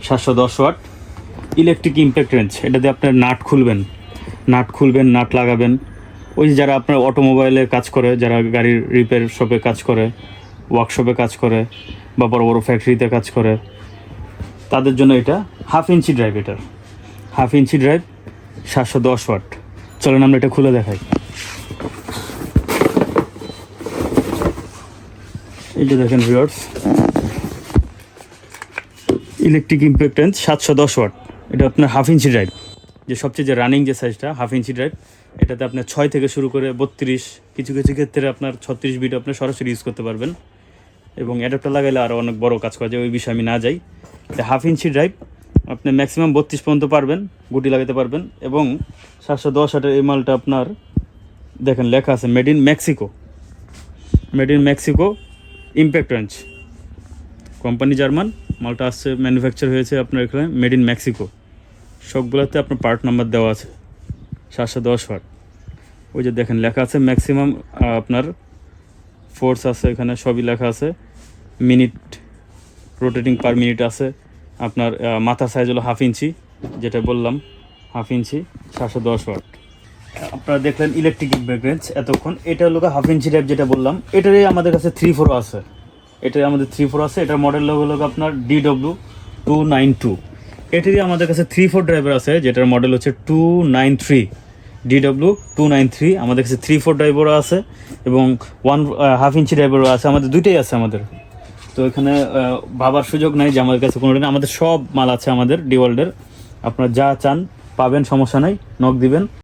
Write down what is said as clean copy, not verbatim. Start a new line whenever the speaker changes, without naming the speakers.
710 watt electric impact range. এটা দিয়ে আপনার নাট খুলবেন, নাট লাগাবেন। ওই যে যারা আপনার অটোমোবাইলে কাজ করে, যারা গাড়ির রিপেয়ার শপে কাজ করে, ওয়ার্কশপে কাজ করে, বা বড় বড় ফ্যাক্টরিতে কাজ করে, তাদের জন্য এটা হাফ ইঞ্চি ড্রাইভ। এটার হাফ ইঞ্চি ড্রাইভ 710 ওয়াট। চলেন আমরা এটা খুলে দেখাই। এই যে দেখেন viewers, electric impact range 710 watt. এটা আপনার হাফ ইঞ্চি ড্রাইভ, যে সবচেয়ে যে রানিং যে সাইজটা হাফ ইঞ্চি ড্রাইভ। এটাতে আপনার 6 থেকে শুরু করে 32, কিছু কিছু ক্ষেত্রে আপনার 36 বিট আপনার সরাসরি ইউজ করতে পারবেন। এবং অ্যাডাপ্টার লাগাইলে আরও অনেক বড় কাজ করা যায়, ওই বিষয়ে আমি না যাই। এটা হাফ ইঞ্চি ড্রাইভ, আপনি ম্যাক্সিমাম 32 পর্যন্ত পারবেন, গুটি লাগাতে পারবেন। এবং 710 ওয়াটের এই মালটা আপনার দেখেন লেখা আছে made in Mexico impact range. Company German, মালটা আসছে ম্যানুফ্যাকচার হয়েছে আপনার এখানে মেড ইন মেক্সিকো। সবগুলোতে আপনার পার্ট নাম্বার দেওয়া আছে। 710 ওয়াট, ওই যে দেখেন লেখা আছে ম্যাক্সিমাম আপনার ফোর্স আছে, এখানে সবই লেখা আছে। মিনিট রোটেটিং পার মিনিট আছে। আপনার মাথা সাইজ হলো হাফ ইঞ্চি, যেটা বললাম হাফ ইঞ্চি, 710 ওয়াট। আপনারা দেখলেন ইলেকট্রিক ইম্প্যাক্ট রেঞ্জ এতক্ষণ। এটা হলো হাফ ইঞ্চি ড্রাইভ যেটা বললাম, এটারই আমাদের কাছে 3-4 আছে। এটাই আমাদের 3-4 আছে। এটার মডেল হলো আপনার DW292। এটারই আমাদের কাছে 3-4 ড্রাইভার আছে, যেটার মডেল হচ্ছে 293, DW293। আমাদের কাছে 3-4 ড্রাইভারও আছে এবং হাফ ইঞ্চি ড্রাইভারও আছে। আমাদের দুইটাই আছে আমাদের। তো এখানে ভাবার সুযোগ নাই যে আমাদের কাছে কোনোটা নেই। আমাদের সব মাল আছে আমাদের ডিওয়ার্ল্ডের। আপনারা যা চান পাবেন, সমস্যা নাই, নক দিবেন।